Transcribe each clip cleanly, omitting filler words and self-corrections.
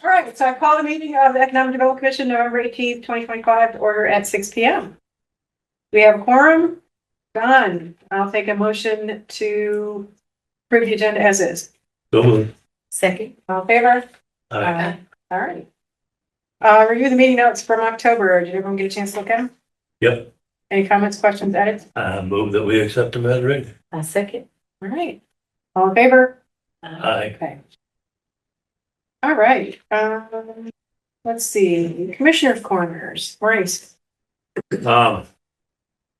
All right, so I call the meeting of the Economic Development Commission, November 18th, 2025, to order at 6 p.m. We have a quorum. Done. I'll take a motion to approve the agenda as is. Second. All in favor? Aye. All right. Review the meeting notes from October. Did everyone get a chance to look at them? Yep. Any comments, questions, edits? Move that we accept them as written. A second. All right. All in favor? Aye. Okay. All right. Let's see. Commissioner's corners. Maurice.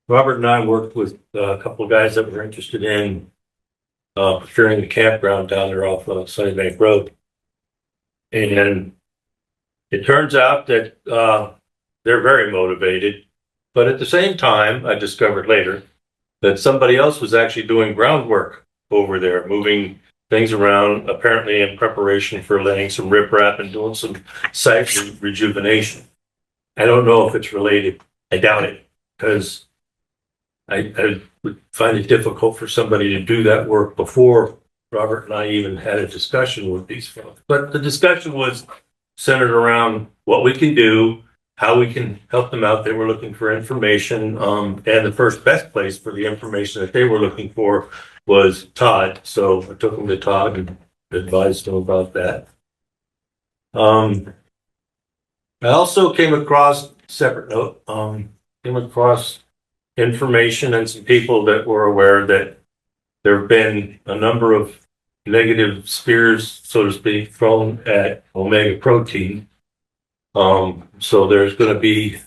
Robert and I worked with a couple of guys that were interested in procuring the campground down there off of Sunnybank Road. And it turns out that they're very motivated, but at the same time, I discovered later that somebody else was actually doing groundwork over there, moving things around, apparently in preparation for laying some riprap and doing some site rejuvenation. I don't know if it's related. I doubt it, because I would find it difficult for somebody to do that work before Robert and I even had a discussion with these folks. But the discussion was centered around what we can do, how we can help them out. They were looking for information, and the first best place for the information that they were looking for was Todd. So I took them to Todd and advised them about that. I also came across, separate note, came across information and some people that were aware that there have been a number of negative spears, so to speak, thrown at omega protein. So there's going to be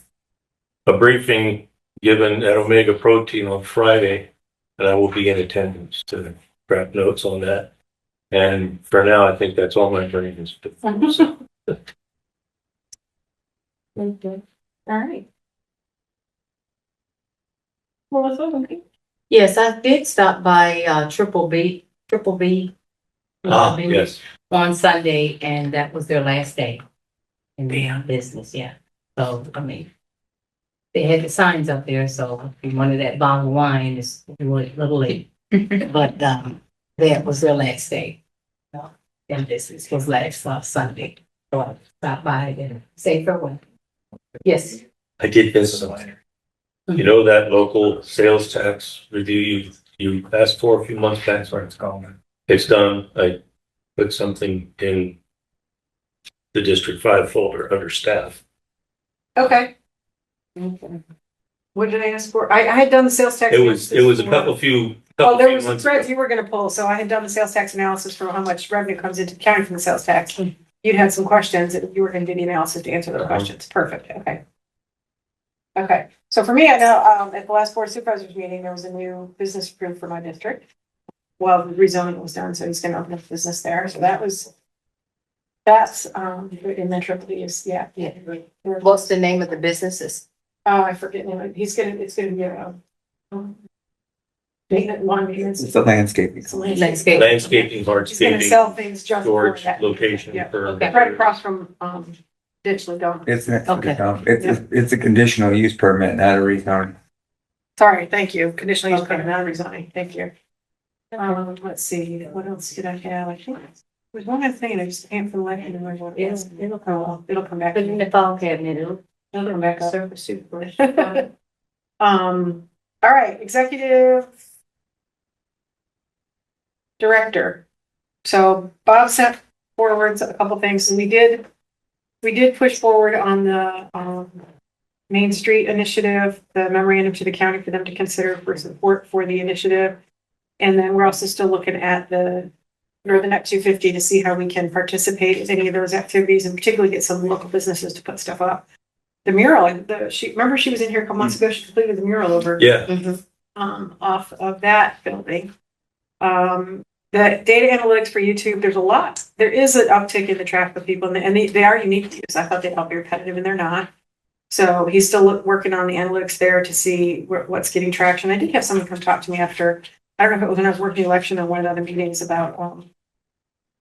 a briefing given at Omega Protein on Friday, and I will be in attendance to grab notes on that. And for now, I think that's all my brain is. Okay. All right. Melissa, okay. Yes, I did stop by Triple B. Yes. On Sunday, and that was their last day in their business. Yeah. So I mean, they had the signs up there. So if you wanted that bottle of wine, it's a little late, but that was their last day. And this was last Sunday. So I stopped by and say farewell. Yes. I did this. You know that local sales tax review you asked for a few months back? Sorry, it's gone. It's done. I put something in the District 5 folder under staff. Okay. What did I ask for? I had done the sales tax. It was a couple few There was some months threads ago. you were going to pull. So I had done the sales tax analysis for how much revenue comes into the county from the sales tax. You'd had some questions and you were going to do the analysis to answer those questions. Perfect. Okay. Okay. So for me, I know at the last board of supervisors meeting, there was a new business approved for my district. Well, the rezoning was done, so he's going to open up a business there. So that's in Metro Police. Yeah. What's the name of the businesses? I forget name. It's gonna be a maintenance. It's a landscaping. Landscape. Landscaping, He's gonna hardscaping, sell things just for storage that. location Yeah. for. Okay. Right across from Ditch Ladone. It's next Okay. to it's a conditional use permit, not a rezone. Sorry, thank you. Conditional use Okay. permit, not rezoning. Thank you. Let's see, what else did I have? I think there was one other thing and I just can't for the life of me remember what it is. It'll come back. Put it in the file cabinet. It'll come back up. Surface super. All right, executive director. So Bob sent forward a couple things, and we did push forward on the Main Street initiative, the memorandum to the county for them to consider for support for the initiative. And then we're also still looking at the Northern Act 250 to see how we can participate in any of those activities and particularly get some local businesses to put stuff up. The mural, remember she was in here a couple months ago, she completed the mural over. Yeah. Off of that building. The data analytics for YouTube, there is an uptick in the traffic of people and they are unique to use. I thought they'd all be repetitive and they're not. So he's still working on the analytics there to see what's getting traction. I did have someone come talk to me after, I don't know if it was when I was working the election or one of the other meetings about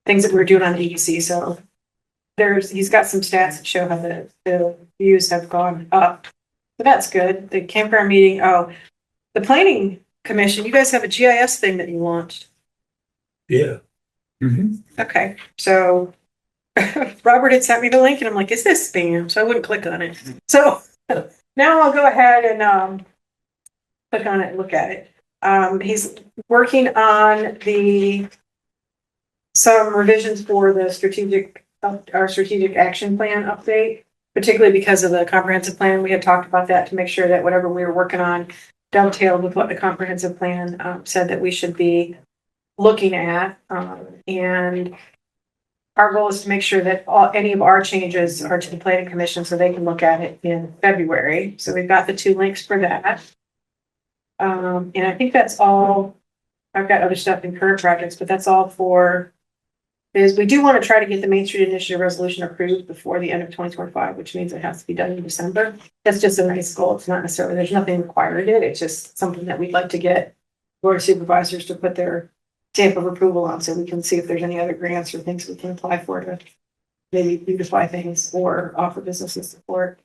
things that we were doing on EDC. So he's got some stats that show how the views have gone up. So that's good. The campground meeting, the planning commission, you guys have a GIS thing that you launched. Yeah. Mm-hmm. Okay, so Robert had sent me the link and I'm like, is this spam? So I wouldn't click on it. So now I'll go ahead and click on it and look at it. He's working on some revisions for the our strategic action plan update, particularly because of the comprehensive plan. We had talked about that to make sure that whatever we were working on dovetailed with what the comprehensive plan said that we should be looking at. And our goal is to make sure that any of our changes are to the planning commission so they can look at it in February. So we've got the 2 links for that. And I think that's all. I've got other stuff in current projects, but that's all for is we do want to try to get the Main Street Initiative resolution approved before the end of 2025, which means it has to be done in December. That's just a nice goal. It's not necessarily, there's nothing required in it. It's just something that we'd like to get board of supervisors to put their stamp of approval on so we can see if there's any other grants or things we can apply for to maybe beautify things or offer businesses support.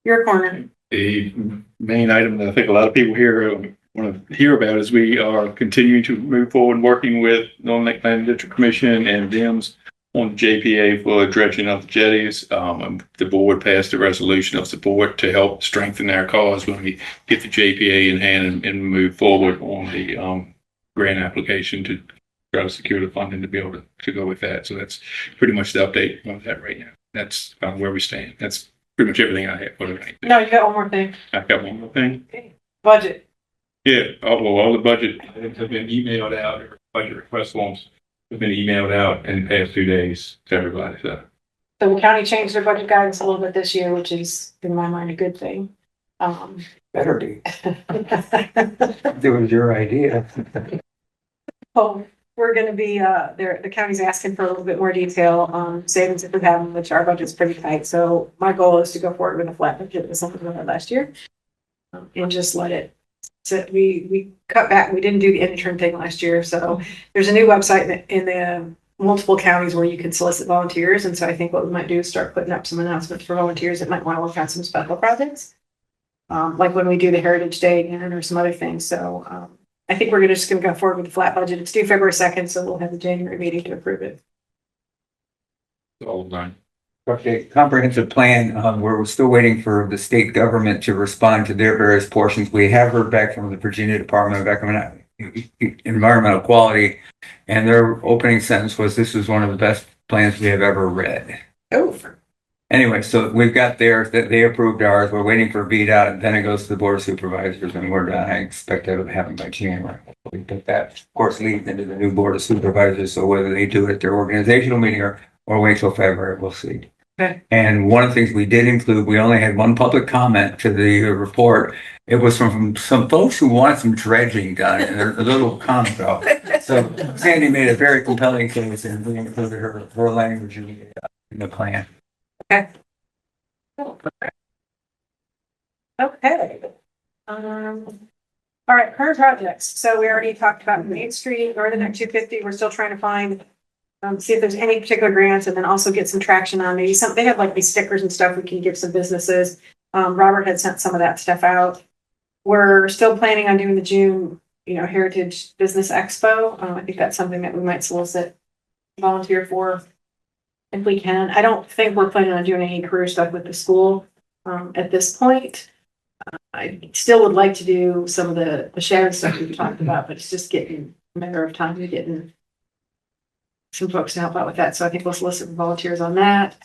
Your corner. The main item that I think a lot of people here want to hear about is we are continuing to move forward working with Northumberland Planning District Commission and DIMS on JPA for dredging of the jetties. The board passed a resolution of support to help strengthen our cause when we get the JPA in hand and move forward on the grant application to try to secure the funding to be able to go with that. So that's pretty much the update on that right now. That's where we stand. That's pretty much everything I have for tonight. No, you got one more thing. I've got one more thing. Okay. Budget. Yeah, all the budget items have been emailed out, or budget request forms have been emailed out in the past 2 days to everybody. So So the county changed their budget guidance a little bit this year, which is in my mind a good thing. Better be. It was your idea. Oh, we're gonna be, the county's asking for a little bit more detail on savings that we have, which our budget's pretty tight. So my goal is to go forward with a flat budget with something we had last year. And just let it sit. We cut back, we didn't do the intern thing last year. So there's a new website in the multiple counties where you can solicit volunteers. And so I think what we might do is start putting up some announcements for volunteers that might want to work on some special projects. Like when we do the Heritage Day again or some other things. So, I think we're just gonna go forward with the flat budget. It's due February 2nd, so we'll have the January meeting to approve it. it's all done. Okay, comprehensive plan, we're still waiting for the state government to respond to their various portions. We have heard back from the Virginia Department of Environmental Quality, and their opening sentence was, "This is one of the best plans we have ever read." Oh. Anyway, so we've got theirs, that they approved ours. We're waiting for a beat out, and then it goes to the board of supervisors, and we're done. I expect that to happen by January. But that, of course, leads into the new board of supervisors. So whether they do it at their organizational meeting or wait till February, we'll see. Okay. And one of the things we did include, we only had one public comment to the report. It was from some folks who wanted some dredging done, and there's a little comment though. So Sandy made a very compelling case, and we included her language in the plan. Okay. Okay. All right, current projects. So we already talked about Main Street, Northern Act 250. We're still trying to find, see if there's any particular grants, and then also get some traction on maybe some, they have like these stickers and stuff we can give some businesses. Robert had sent some of that stuff out. We're still planning on doing the June, Heritage Business Expo. I think that's something that we might solicit volunteer for if we can. I don't think we're planning on doing any career stuff with the school at this point. I still would like to do some of the shared stuff we've talked about, but it's just getting a matter of time to getting some folks to help out with that. So I think we'll solicit volunteers on that.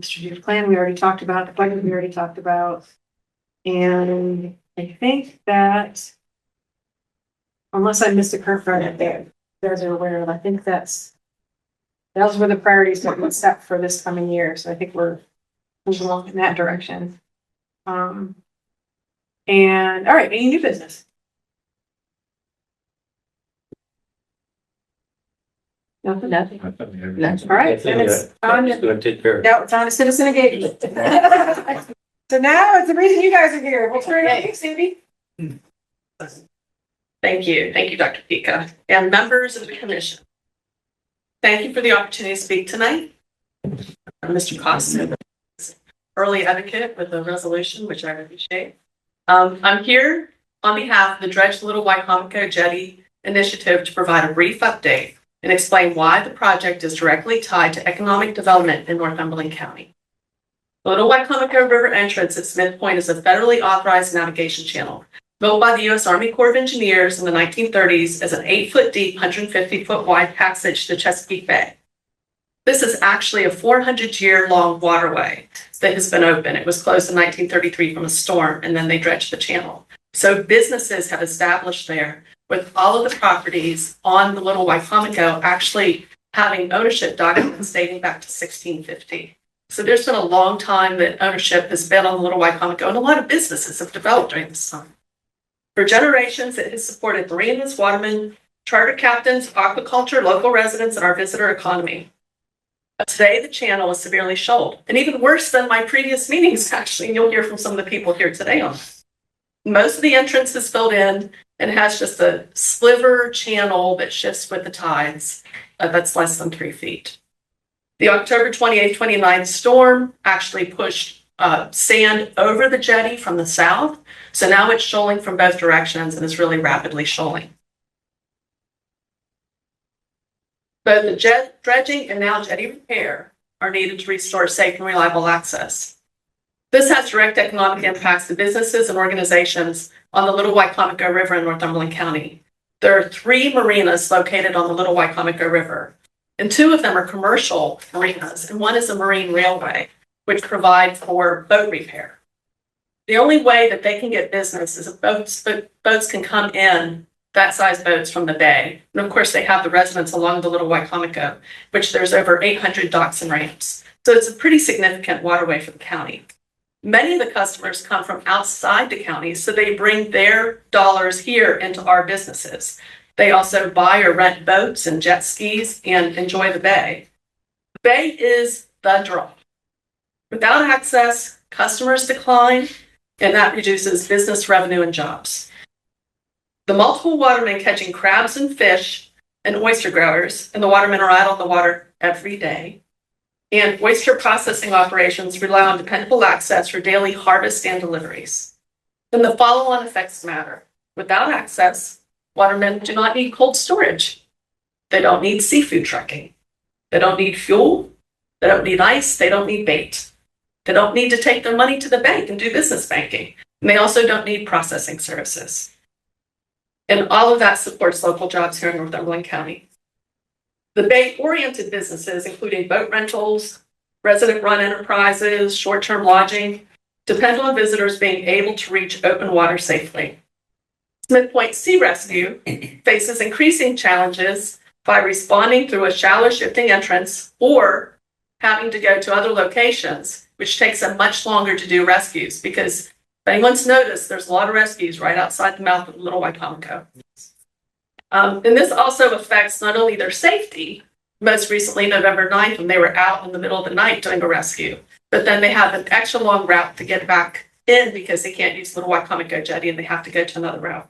Strategic plan we already talked about. The budget we already talked about. And I think that, unless I missed a current project there, you guys are aware of, I think those were the priorities that we set for this coming year. So I think we're moving along in that direction. And all right, any new business? Nothing. That's All right, then it's on. It's gonna take care of it. No, it's on to citizen engagement. So now it's the reason you guys are here. We'll turn it over to you, Cindy. Thank you. Thank you, Dr. Pika, and members of the commission. Thank you for the opportunity to speak tonight. Mr. Costa, early advocate with the resolution, which I appreciate. I'm here on behalf of the Dredge Little Waikamoco Jetty Initiative to provide a brief update and explain why the project is directly tied to economic development in Northumberland County. The Little Wycomico River entrance at Smith Point is a federally authorized navigation channel built by the U.S. Army Corps of Engineers in the 1930s as an 8-foot deep, 150-foot wide passage to Chesapeake Bay. This is actually a 400-year-long waterway that has been open. It was closed in 1933 from a storm, and then they dredged the channel. So businesses have established there with all of the properties on the Little Wycomico actually having ownership documents dating back to 1650. So there's been a long time that ownership has been on the Little Wycomico, and a lot of businesses have developed during this time. For generations, it has supported marinas, watermen, charter captains, aquaculture, local residents, and our visitor economy. But today, the channel is severely shoaled, and even worse than my previous meetings, actually, and you'll hear from some of the people here today on it. Most of the entrance is filled in and has just a sliver channel that shifts with the tides. That's less than 3 feet. The October 28th, 29th storm actually pushed sand over the jetty from the south. So now it's shoaling from both directions and is really rapidly shoaling. Both the dredging and now jetty repair are needed to restore safe and reliable access. This has direct economic impacts to businesses and organizations on the Little Wycomico River in Northumberland County. There are 3 marinas located on the Little Wycomico River, and 2 of them are commercial marinas, and 1 is a marine railway, which provides for boat repair. The only way that they can get business is if boats can come in, that size boats from the bay. And of course, they have the residents along the Little Wycomico, which there's over 800 docks and ramps. So it's a pretty significant waterway for the county. Many of the customers come from outside the county, so they bring their dollars here into our businesses. They also buy or rent boats and jet skis and enjoy the bay. The bay is the draw. Without access, customers decline, and that reduces business revenue and jobs. The multiple watermen catching crabs and fish and oyster growers, and the watermen are out on the water every day. And oyster processing operations rely on dependable access for daily harvest and deliveries. Then the follow-on effects matter. Without access, watermen do not need cold storage. They don't need seafood trucking. They don't need fuel. They don't need ice. They don't need bait. They don't need to take their money to the bank and do business banking. And they also don't need processing services. And all of that supports local jobs here in Northumberland County. The bay-oriented businesses, including boat rentals, resident-run enterprises, short-term lodging, depend on visitors being able to reach open water safely. Smith Point Sea Rescue faces increasing challenges by responding through a shallow shifting entrance or having to go to other locations, which takes them much longer to do rescues because if anyone's noticed, there's a lot of rescues right outside the mouth of Little Wycomico. And this also affects not only their safety, most recently November 9th when they were out in the middle of the night doing a rescue, but then they have an extra long route to get back in because they can't use Little Wycomico jetty and they have to go to another route.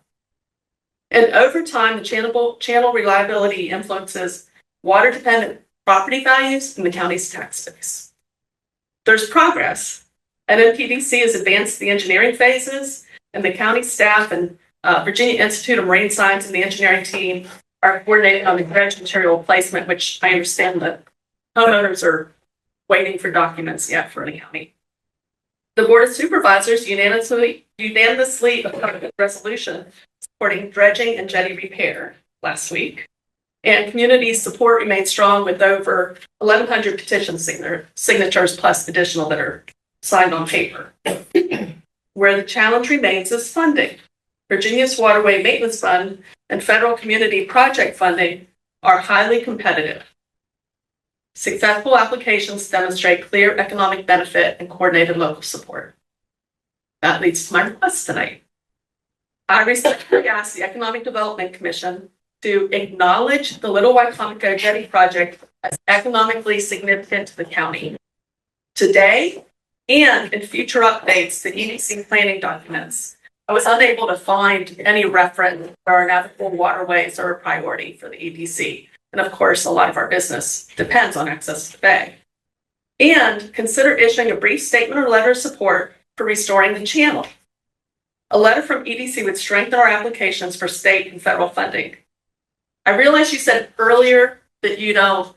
And over time, the channel reliability influences water-dependent property values in the county's tax base. There's progress. NMPDC has advanced the engineering phases, and the county staff and Virginia Institute of Marine Science and the engineering team are coordinating on the dredge material placement, which I understand that homeowners are waiting for documents yet for the county. The Board of Supervisors unanimously approved a resolution supporting dredging and jetty repair last week. And community support remains strong with over 1,100 petition signatures plus additional that are signed on paper. Where the challenge remains is funding. Virginia's Waterway Maintenance Fund and federal community project funding are highly competitive. Successful applications demonstrate clear economic benefit and coordinated local support. That leads to my request tonight. I respectfully ask the Economic Development Commission to acknowledge the Little Wycomico Jetty project as economically significant to the county. Today and in future updates to EDC planning documents, I was unable to find any reference where navigable waterways are a priority for the EDC. And of course, a lot of our business depends on access to the bay. And consider issuing a brief statement or letter of support for restoring the channel. A letter from EDC would strengthen our applications for state and federal funding. I realize you said earlier that you don't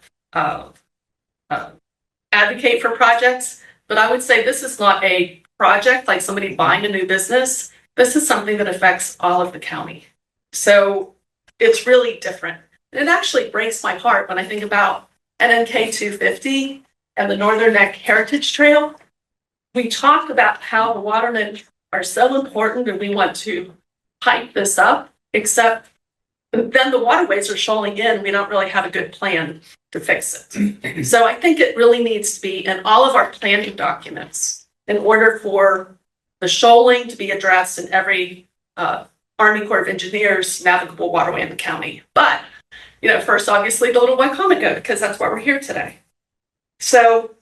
advocate for projects, but I would say this is not a project like somebody buying a new business. This is something that affects all of the county. So it's really different. And it actually breaks my heart when I think about NNK 250 and the Northern Neck Heritage Trail. We talk about how the watermen are so important and we want to hype this up, except then the waterways are shoaling in. We don't really have a good plan to fix it. So I think it really needs to be in all of our planning documents in order for the shoaling to be addressed in every Army Corps of Engineers navigable waterway in the county. But, first, obviously, the Little Wycomico, because that's why we're here today. So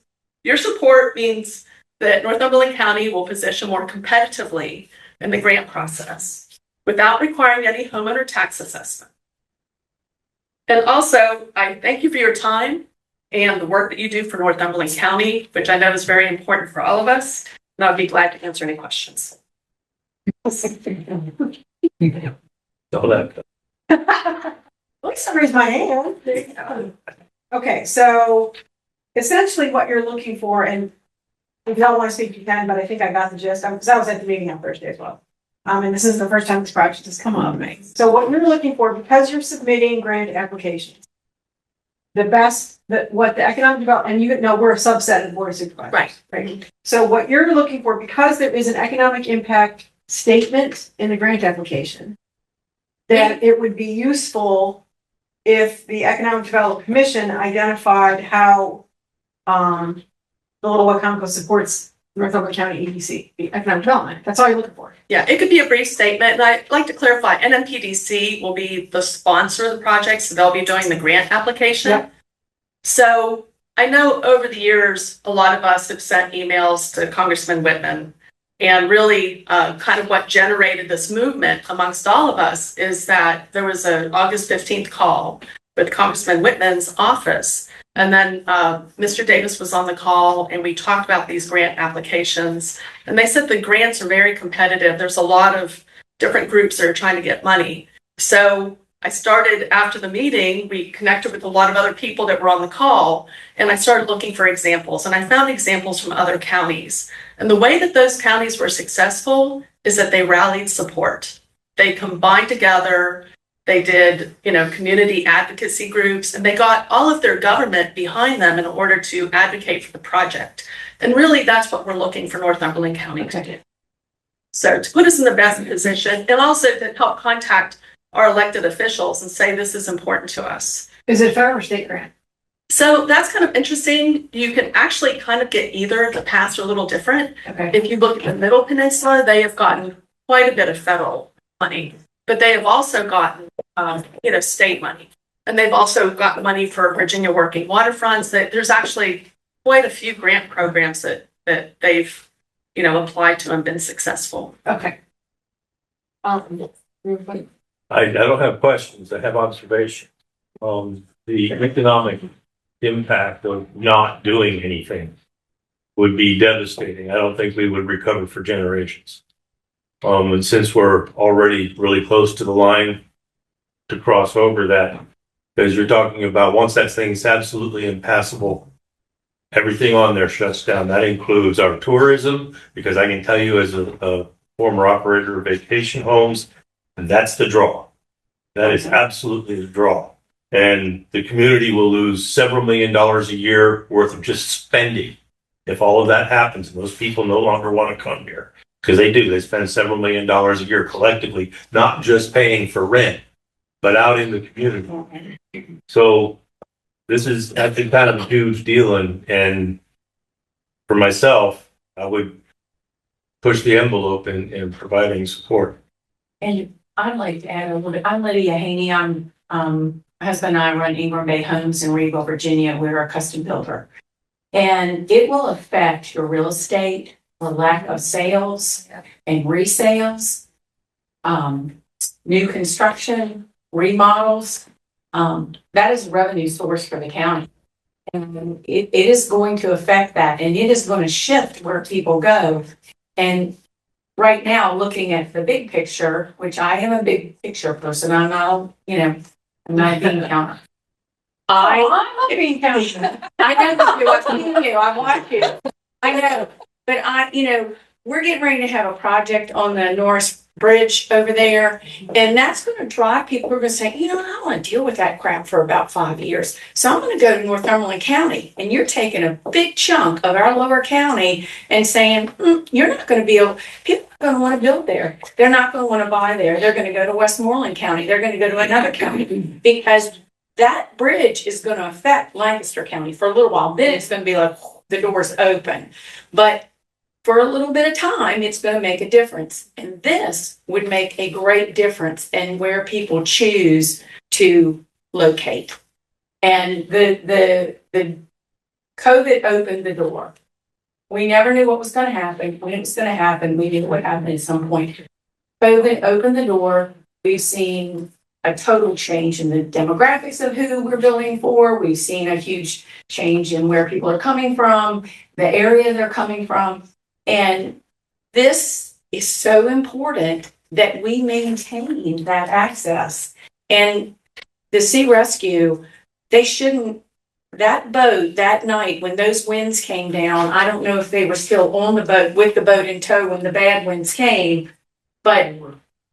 your support means that Northumberland County will position more competitively in the grant process without requiring any homeowner tax assessment. And also, I thank you for your time and the work that you do for Northumberland County, which I know is very important for all of us. And I'll be glad to answer any questions. All that. Let's raise my hand. There you go. Okay, so essentially what you're looking for, and if you don't want to speak, you can, but I think I got the gist, because I was at the meeting on Thursday as well. And this is the first time this project has come up. So what you're looking for, because you're submitting grant applications, what the economic development, and we're a subset of the board of supervisors. Right. So what you're looking for, because there is an economic impact statement in the grant application, that it would be useful if the Economic Development Commission identified how the Little Wycomico supports Northumberland County EDC, the economic development. That's all you're looking for. Yeah, it could be a brief statement. And I'd like to clarify, NMPDC will be the sponsor of the project, so they'll be doing the grant application. Yep. So I know over the years, a lot of us have sent emails to Congressman Whitman. And really kind of what generated this movement amongst all of us is that there was an August 15th call with Congressman Whitman's office. And then Mr. Davis was on the call and we talked about these grant applications. And they said the grants are very competitive. There's a lot of different groups that are trying to get money. So I started after the meeting, we connected with a lot of other people that were on the call, and I started looking for examples. And I found examples from other counties. And the way that those counties were successful is that they rallied support. They combined together, they did, community advocacy groups, and they got all of their government behind them in order to advocate for the project. And really, that's what we're looking for Northumberland County to do. So to put us in the best position, and also to help contact our elected officials and say this is important to us. Is it a federal or state grant? So that's kind of interesting. You can actually kind of get either. The paths are a little different. Okay. If you look at the Middle Peninsula, they have gotten quite a bit of federal money, but they have also gotten, state money. And they've also got money for Virginia Working Waterfronts. There's actually quite a few grant programs that they've, applied to and been successful. Okay. I don't have questions. I have observations. The economic impact of not doing anything would be devastating. I don't think we would recover for generations. And since we're already really close to the line to cross over that, because you're talking about once that thing's absolutely impassable, everything on there shuts down. That includes our tourism, because I can tell you as a former operator of vacation homes, and that's the draw. That is absolutely the draw. And the community will lose several $1 million a year worth of just spending if all of that happens and those people no longer want to come here. Because they do. They spend several $1 million a year collectively, not just paying for rent, but out in the community. So this is, I think, kind of a huge deal. And for myself, I would push the envelope in providing support. And I'd like to add a little bit. I'm Lydia Haney. I'm my husband and I run Ingram Bay Homes in Reedville, Virginia. We're a custom builder. And it will affect your real estate or lack of sales and resales, new construction, remodels. That is a revenue source for the county. And it is going to affect that, and it is going to shift where people go. And right now, looking at the big picture, which I am a big picture person, I'm not, I'm not a bean counter. I love being county. I know that you, I see you, I watch you. I know, but we're getting ready to have a project on the Norris Bridge over there. And that's gonna drive people who are gonna say, I don't wanna deal with that crap for about 5 years. So I'm gonna go to Northumberland County, and you're taking a big chunk of our lower county and saying, you're not gonna be able, people are gonna wanna build there. They're not gonna wanna buy there. They're gonna go to Westmoreland County. They're gonna go to another county because that bridge is gonna affect Lancaster County for a little while. Then it's gonna be like, the door's open. But for a little bit of time, it's going to make a difference. And this would make a great difference in where people choose to locate. And the COVID opened the door. We never knew what was going to happen. When it was going to happen, we knew what happened at some point. COVID opened the door. We've seen a total change in the demographics of who we're building for. We've seen a huge change in where people are coming from, the area they're coming from. And this is so important that we maintain that access. And the Sea Rescue, that boat that night when those winds came down, I don't know if they were still on the boat with the boat in tow when the bad winds came, but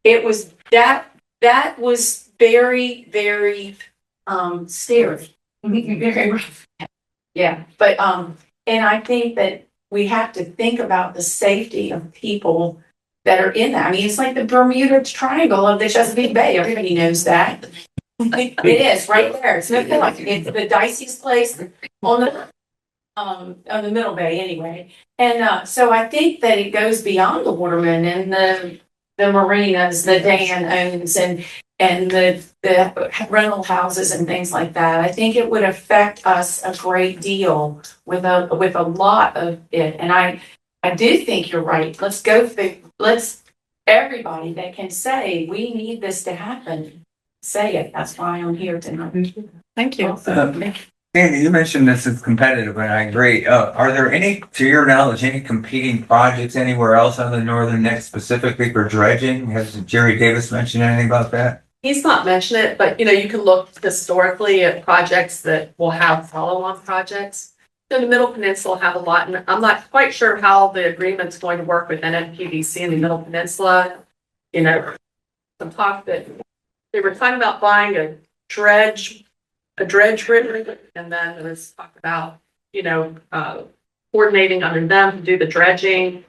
it was that was very, very scary. Very rough. Yeah. But and I think that we have to think about the safety of people that are in that. I mean, it's like the Bermuda Triangle of the Chesapeake Bay. Everybody knows that. It is right there. It's no point. It's the diciest place on the Middle Bay, anyway. And so I think that it goes beyond the watermen and the marinas that Dan owns and the rental houses and things like that. I think it would affect us a great deal with a lot of it. And I do think you're right. Let's everybody that can say we need this to happen, say it. That's why I'm here tonight. Thank you. Andy, you mentioned this is competitive, and I agree. Are there any, to your knowledge, any competing projects anywhere else on the Northern Neck specifically for dredging? Has Jerry Davis mentioned anything about that? He's not mentioned it, but you can look historically at projects that will have follow-on projects. So the Middle Peninsula have a lot, and I'm not quite sure how the agreement's going to work with NFPDC in the Middle Peninsula. Some talk that they were talking about buying a dredge rig, and then there was talk about, coordinating under them to do the dredging.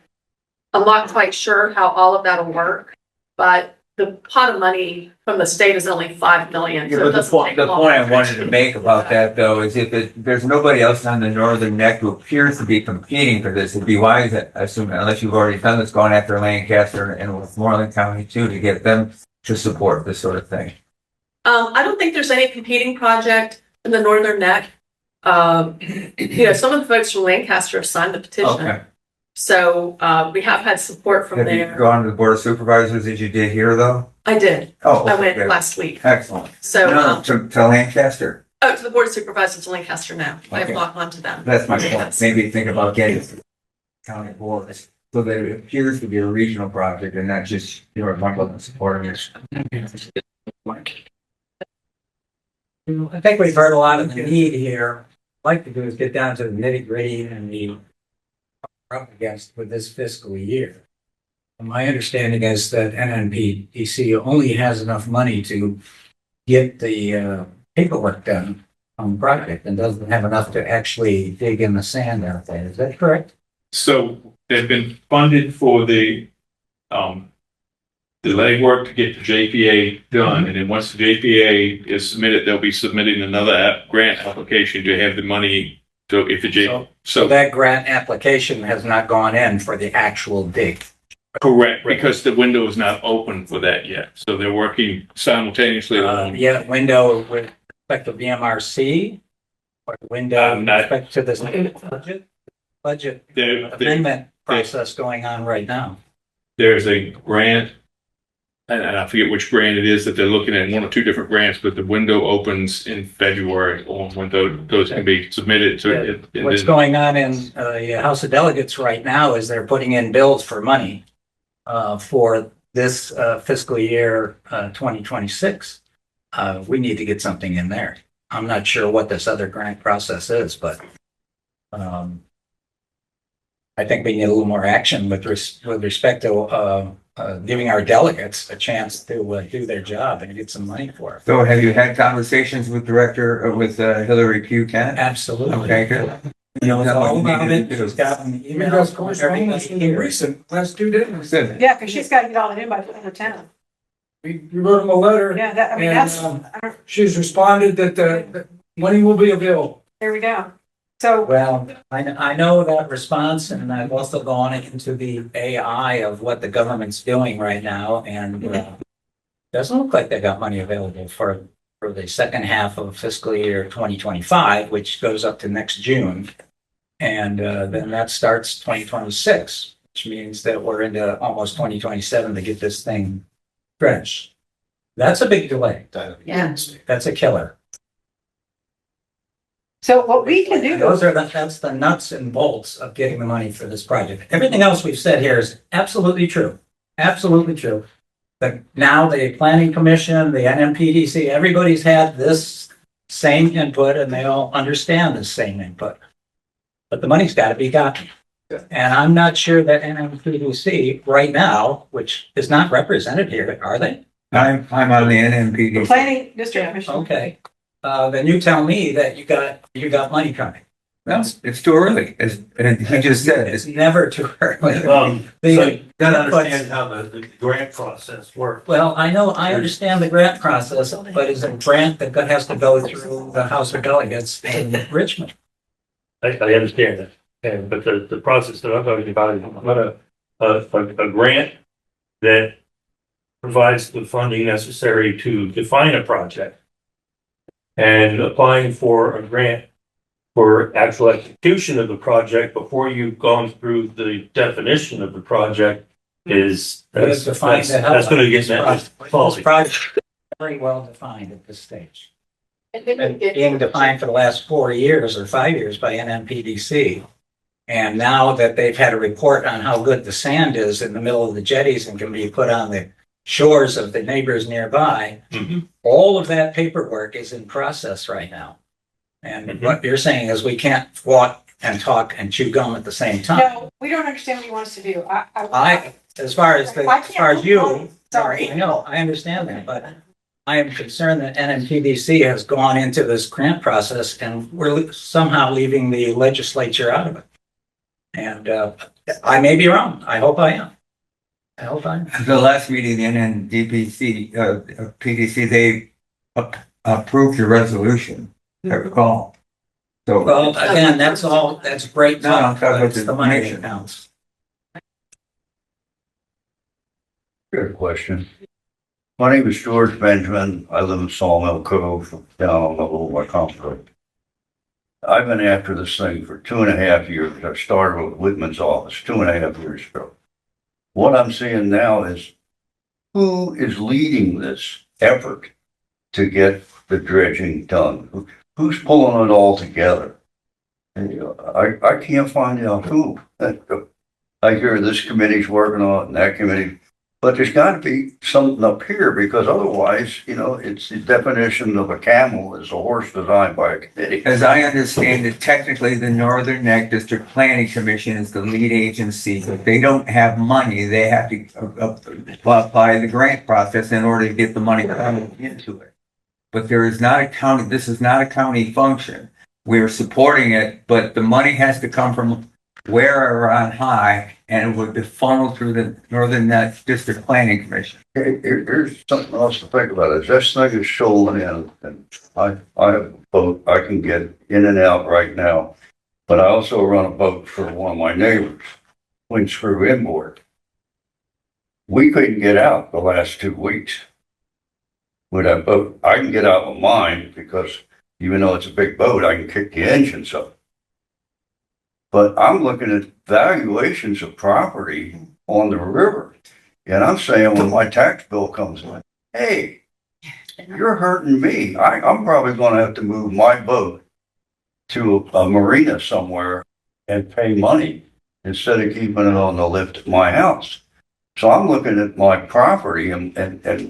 I'm not quite sure how all of that'll work, but the pot of money from the state is only $5 million. Yeah, but the point I wanted to make about that, though, is if there's nobody else on the Northern Neck who appears to be competing for this, it'd be wise, I assume, unless you've already done this, going after Lancaster and Westmoreland County too, to get them to support this sort of thing. I don't think there's any competing project in the Northern Neck. Some of the folks from Lancaster have signed the petition. Okay. So we have had support from Have there. you gone to the Board of Supervisors as you did here, though? I did. Oh, I went okay. last week. Excellent. So No, to Lancaster. to the Board of Supervisors in Lancaster now. I have Okay. not gone to them. That's my point. Yes. Maybe think about getting to the county boards so that it appears to be a regional project and not just your Northumberland supporting it. I think we've heard a lot of the need here. What I'd like to do is get down to the nitty gritty and the we're up against with this fiscal year. And my understanding is that NNPDC only has enough money to get the paperwork done on the project and doesn't have enough to actually dig in the sand out there. Is that correct? So they've been funded for the legwork to get the JPA done, and then once the JPA is submitted, they'll be submitting another grant application to have the money to, if the So that grant application has not gone in for the actual dig. correct, because the window is not open for that yet. So they're working simultaneously on. Yeah, window with respect to BMRC or window with Not- respect to this budget amendment process going on right now. There's a grant, and I forget which grant it is that they're looking at, one or two different grants, but the window opens in February on when those can be submitted to it. and What's then- going on in the House of Delegates right now is they're putting in bills for money for this fiscal year 2026. We need to get something in there. I'm not sure what this other grant process is, but I think we need a little more action with respect to giving our delegates a chance to do their job and get some money for it. So have you had conversations with Hillary Pugh Kent? Absolutely. Okay, good. You know, it's all What about you it. need to do. She's gotten We got emails from correspondence everybody in here. recent, last 2 days. Good. Yeah, because she's got to get all that in by the 10th. We wrote him a letter. Yeah, that, I mean, And, that's, she's responded that the money will be available. there we go. So, Well, I know that response, and I've also gone into the AI of what the government's doing right now, and doesn't look like they got money available for the second half of fiscal year 2025, which goes up to next June. And then that starts 2026, which means that we're into almost 2027 to get this thing finished. That's a big delay. Yeah. That's a killer. so what we can do, That's the nuts and bolts of getting the money for this project. Everything else we've said here is absolutely true. Absolutely true. But now the planning commission, the NMPDC, everybody's had this same input and they all understand the same input. But the money's got to be gotten. And I'm not sure that NMPDC right now, which is not represented here, are they? I'm on the NMPD. planning district commission. Okay. Then you tell me that you got money coming. No, it's too early. And he just said, It's never too early. So The- you gotta understand how the grant process works. Well, I understand the grant process, but it's a grant that has to go through the House of Delegates in Richmond. I understand that, and, but the process that I'm talking about is not a grant that provides the funding necessary to define a project. And applying for a grant for actual execution of the project before you've gone through the definition of the project is, that's gonna get This faulty. project is very well defined at this stage. And being defined for the last 4 years or 5 years by NMPDC. And now that they've had a report on how good the sand is in the middle of the jetties and can be put on the shores of the neighbors nearby, Mhm. all of that paperwork is in process right now. And Mhm. what you're saying is we can't walk and talk and chew gum at the same time. No, we don't understand what you want us to do. As far as Why can't you, Sorry. sorry, no, I understand that, but I am concerned that NMPDC has gone into this grant process and we're somehow leaving the legislature out of it. And I may be wrong. I hope I am. I hope I am. At the last meeting, the PDC, they approved your resolution, I recall. So, Well, again, that's great No, I'm talk, talking but about it's the the money that nation. counts. Good question. My name is George Benjamin. I live in Sawmill Cove, down on the Little Wycombe Road. I've been after this thing for 2.5 years. I started with Whitman's office 2.5 years ago. What I'm seeing now is who is leading this effort to get the dredging done? Who's pulling it all together? And, I can't find out who. I hear this committee's working on it and that committee. But there's got to be something up here because otherwise, it's the definition of a camel is a horse designed by a committee. as I understand it, technically, the Northern Neck District Planning Commission is the lead agency. If they don't have money, they have to apply the grant process in order to get the money into it. But there is not a county, this is not a county function. We're supporting it, but the money has to come from wherever on high, and it would be funneled through the Northern Neck District Planning Commission. Here's something else to think about. As this thing is shoaling in, and I have a boat, I can get in and out right now. But I also run a boat for one of my neighbors, twin screw inboard. We couldn't get out the last 2 weeks with that boat. I can get out with mine because even though it's a big boat, I can kick the engines up. But I'm looking at valuations of property on the river. And I'm saying when my tax bill comes in, hey, you're hurting me. I'm probably going to have to move my boat to a marina somewhere and pay money instead of keeping it on the lift at my house. So I'm looking at my property and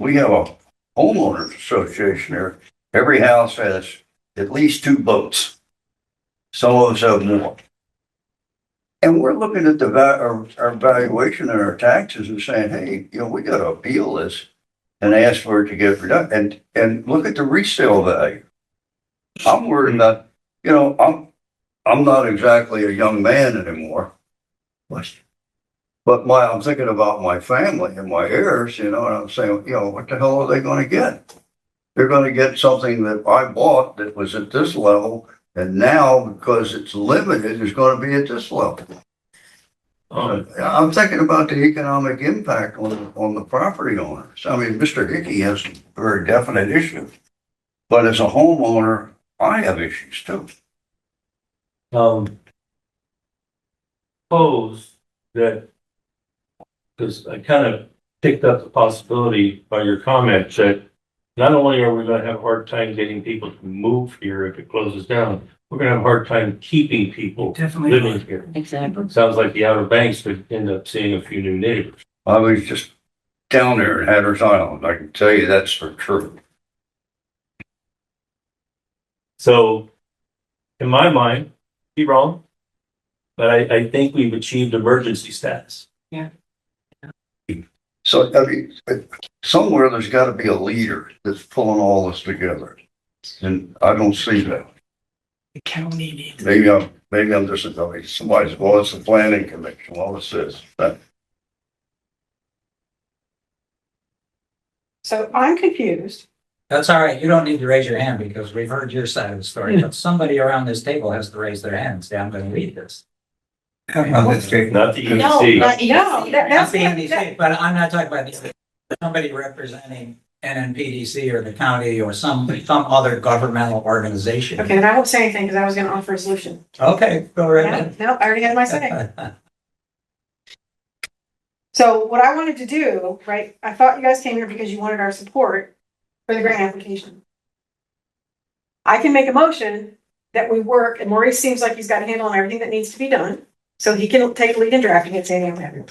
we have a homeowners association here. Every house has at least 2 boats. Some of us have more. And we're looking at our valuation and our taxes and saying, hey, we got to appeal this and ask for it to get reduced. And look at the resale value. I'm worried about, I'm not exactly a young man anymore. But I'm thinking about my family and my heirs, and I'm saying, what the hell are they going to get? They're going to get something that I bought that was at this level, and now because it's limited, it's going to be at this level. I'm thinking about the economic impact on the property owners. I mean, Mr. Hickey has a very definite issue, but as a homeowner, I have issues too. Suppose that, because I kind of picked up the possibility by your comments that not only are we going to have a hard time getting people to move here if it closes down, we're going to have a hard time keeping people Definitely. living here. Exactly. Sounds like the Outer Banks could end up seeing a few new neighbors. I was just down there in Hatteras Island. I can tell you that's for true. So, in my mind, be wrong, but I think we've achieved emergency status. So, I mean, somewhere there's got to be a leader that's pulling all this together. And I don't see that. The county needs. Maybe I'm just, somebody's, well, it's the planning commission. Well, it's this. So I'm confused. That's all right. You don't need to raise your hand because we've heard your side of the story, but somebody around this table has to raise their hand and say, I'm going to read this. On this table. Not the No, EDC. not No, That's that's, the NBC, but I'm not talking about somebody representing NNPDC or the county or some other governmental organization. okay, and I won't say anything because I was gonna offer a solution. Okay, go right ahead. No, I already had my say. So what I wanted to do, right, I thought you guys came here because you wanted our support for the grant application. I can make a motion that we work, and Maurice seems like he's got a handle on everything that needs to be done, so he can take lead in drafting it, saying I'm happy.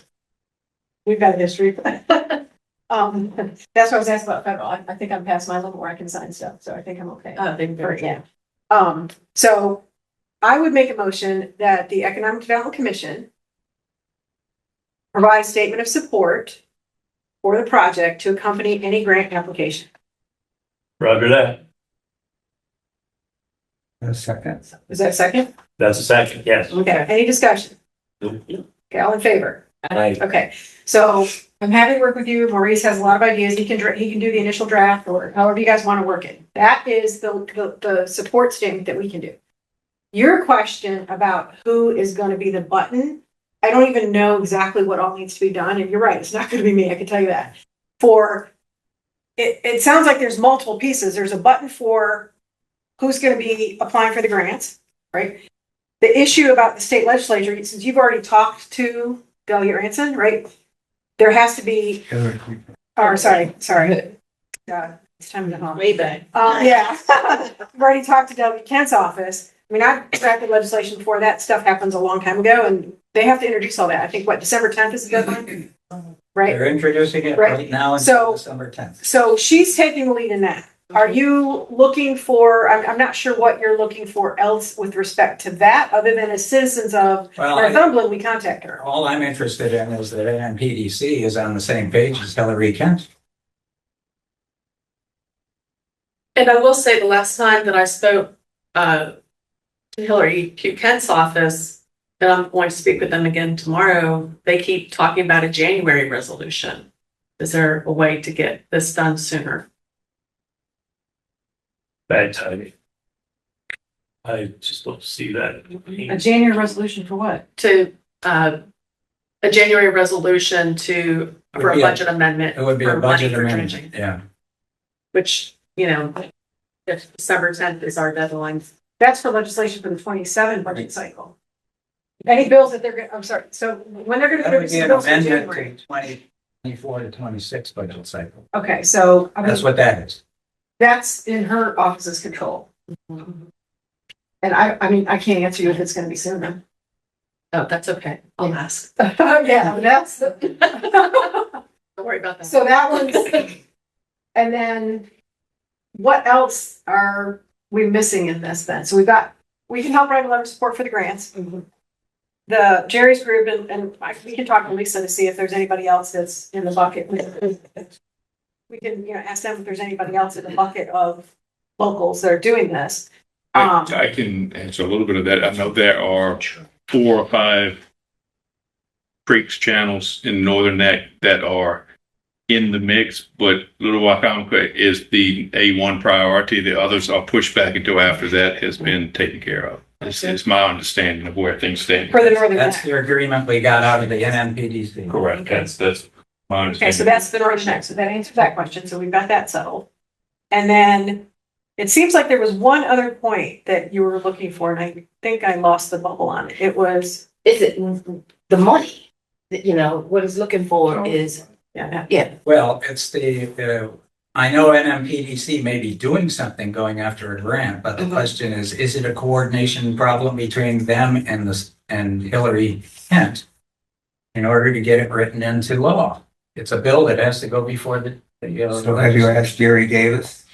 We've got a history. That's what I was asking about federal. I think I'm past my level where I can sign stuff, so I think I'm okay. Yeah. So I would make a motion that the Economic Development Commission provide a statement of support for the project to accompany any grant application. Roger that. A second. Is that a second? That's a second, yes. Okay, any discussion? Okay, all in favor? Right. Okay, so I'm happy to work with you. Maurice has a lot of ideas. He can do the initial draft or however you guys want to work it. That is the support statement that we can do. Your question about who is going to be the button, I don't even know exactly what all needs to be done. And you're right, it's not going to be me. I can tell you that. It sounds like there's multiple pieces. There's a button for who's going to be applying for the grants, right? The issue about the state legislature, since you've already talked to Delegate Ranson, right? There has to be, sorry. It's time to home. Way back. Yeah. We've already talked to Delegate Kent's office. I mean, I've drafted legislation before that stuff happens a long time ago, and they have to introduce all that. I think, December 10th is the deadline? Right? They're introducing it right now until December 10th. So she's taking the lead in that. Are you looking for, I'm not sure what you're looking for else with respect to that, other than as citizens of Northumberland, we contact her. All I'm interested in is that NNPDC is on the same page as Hillary Kent. And I will say the last time that I spoke to Hillary Q. Kent's office, and I'm going to speak with them again tomorrow, they keep talking about a January resolution. Is there a way to get this done sooner? Bad timing. I just don't see that. A January resolution for what? To a January resolution for a budget amendment. It would be a for money budget for amendment, dredging, yeah. which, if December 10th is our deadline. That's for legislation for the 27 budget cycle. Any bills that I'm sorry, so when they're gonna That do would be some an bills in amendment January? to 2024 to 26 budget cycle. Okay, so I mean, That's what that is. that's in her office's control. And I mean, I can't answer you if it's gonna be sooner. Oh, that's okay. I'll ask. Yeah, that's, Don't worry about that. so that one's, and then what else are we missing in this then? So we can help write a letter of support for the grants. The Jerry's group we can talk to Lisa to see if there's anybody else that's in the bucket. We can, ask them if there's anybody else in the bucket of locals that are doing this. I can answer a little bit of that. I know there are 4 or 5 creeks, channels in Northern Neck that are in the mix, but Little Wacomico is the A1 priority. The others are pushed back until after that has been taken care of. It's my understanding of where things stand. For the Northern That's Neck. the agreement we got out of the NMPDC. Correct. That's my understanding. Okay, so that's the Northern Neck. So that answers that question. So we've got that settled. And then it seems like there was one other point that you were looking for, and I think I lost the bubble on it. It was, Is it the money? What it's looking for is, yeah, Well, it's I know NMPDC may be doing something going after a grant, but the question is it a coordination problem between them and Hillary Kent in order to get it written into law? It's a bill that has to go before the So have you asked Jerry Davis?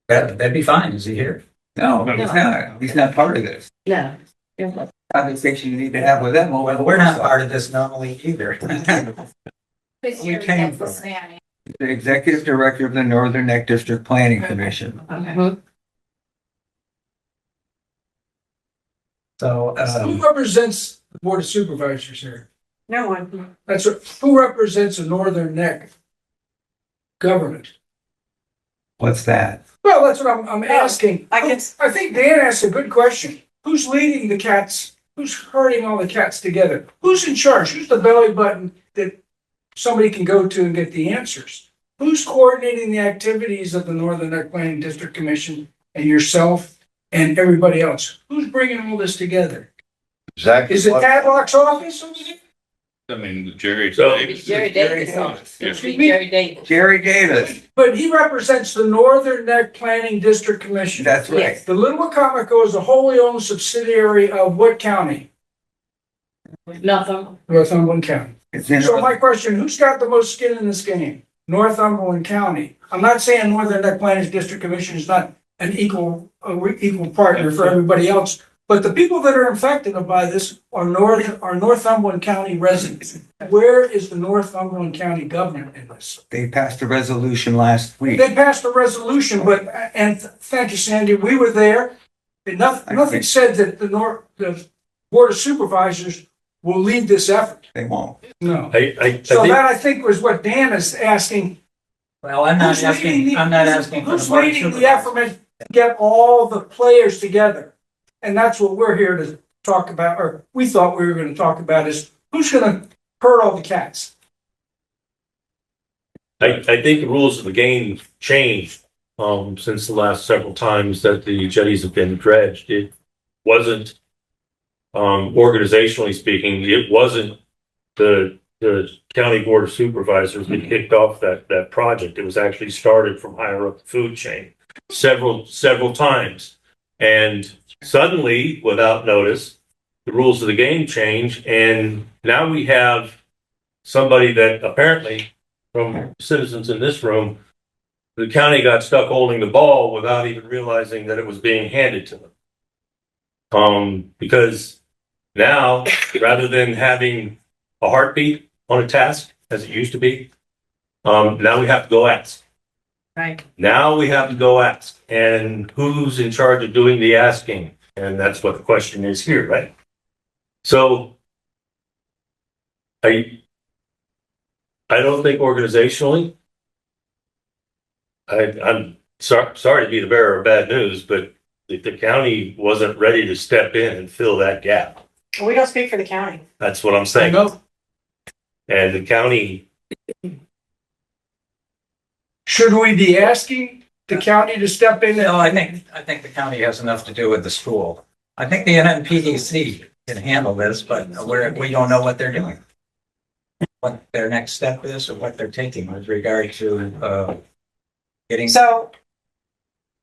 that'd be fine. Is he here? No, he's not. He's not part of this. no. Conversation you need to have with them. Well, we're not part of this normally either. We came from the executive director of the Northern Neck District Planning Commission. Mhm. So, Who represents the Board of Supervisors here? no one. Who represents the Northern Neck government? What's that? Well, that's what I'm asking. I can- I think Dan asked a good question. Who's leading the cats? Who's herding all the cats together? Who's in charge? Who's the belly button that somebody can go to and get the answers? Who's coordinating the activities of the Northern Neck Planning District Commission and yourself and everybody else? Who's bringing all this together? Zach. Is it Tadlock's office over there? I mean, Jerry. So- It's Jerry Davis. Yeah. It's Jerry Davis. Jerry Davis. But he represents the Northern Neck Planning District Commission. That's right. Yes. The Little Wacomico is a wholly owned subsidiary of what county? Nothing. Northumberland County. It's in. So my question, who's got the most skin in this game? Northumberland County. I'm not saying Northern Neck Planning District Commission is not an equal partner for everybody else, but the people that are infected by this are Northumberland County residents. Where is the Northumberland County government in this? They passed a resolution last week. They passed a resolution, and thank you, Sandy, we were there. And nothing said that the Board of Supervisors will lead this effort. They won't. No. I So think, that, I think, was what Dan is asking. well, I'm not Who's leading asking for the Who's board of leading the supervisors. effort to get all the players together? And that's what we're here to talk about, or we thought we were gonna talk about, is who's gonna herd all the cats? I think the rules of the game changed, since the last several times that the jetties have been dredged. It wasn't, organizationally speaking, it wasn't the county board of supervisors that kicked off that project. It was actually started from higher up the food chain several times. And suddenly, without notice, the rules of the game change, and now we have somebody that apparently, from citizens in this room, the county got stuck holding the ball without even realizing that it was being handed to them. Because now, rather than having a heartbeat on a task, as it used to be, now we have to go ask. Right. Now we have to go ask. And who's in charge of doing the asking? And that's what the question is here, right? So I don't think organizationally, I'm sorry to be the bearer of bad news, but the county wasn't ready to step in and fill that gap. We don't speak for the county. That's what I'm saying. And the county, Should we be asking the county to step in? No, I think the county has enough to do with the school. I think the NMPDC can handle this, but we don't know what they're doing. What their next step is or what they're taking with regard to getting. So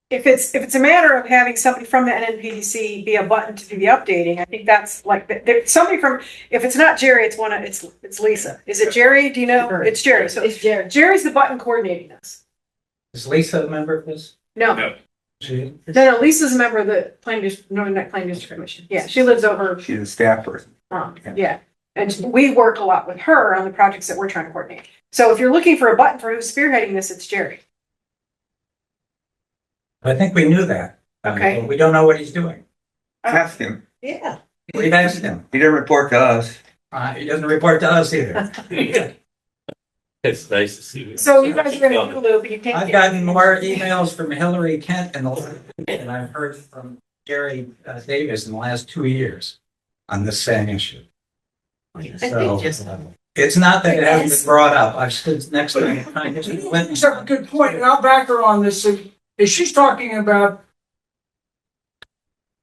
if it's a matter of having somebody from the NNPDC be a button to do the updating, I think that's like, somebody from, if it's not Jerry, it's Lisa. Is it Jerry? Do you know? It's Jerry. So It's Jerry. Jerry's the button coordinating this. Is Lisa a member of this? No. No. No, Lisa's a member of the Northern Neck Planning District Commission. Yeah, she lives over, She's a staff person. yeah. And we work a lot with her on the projects that we're trying to coordinate. So if you're looking for a button for who's spearheading this, it's Jerry. I think we knew that. Okay. But we don't know what he's doing. Ask him. Yeah. We've asked him. He didn't report to us. He doesn't report to us either. It's nice to see you. So you guys are in the loop, you can't. I've gotten more emails from Hillary Kent than I've heard from Jerry Davis in the last 2 years on this same issue. So it's not that it hasn't been brought up. I've stood next to him. You brings up a good point, and I'll back her on this. Is she's talking about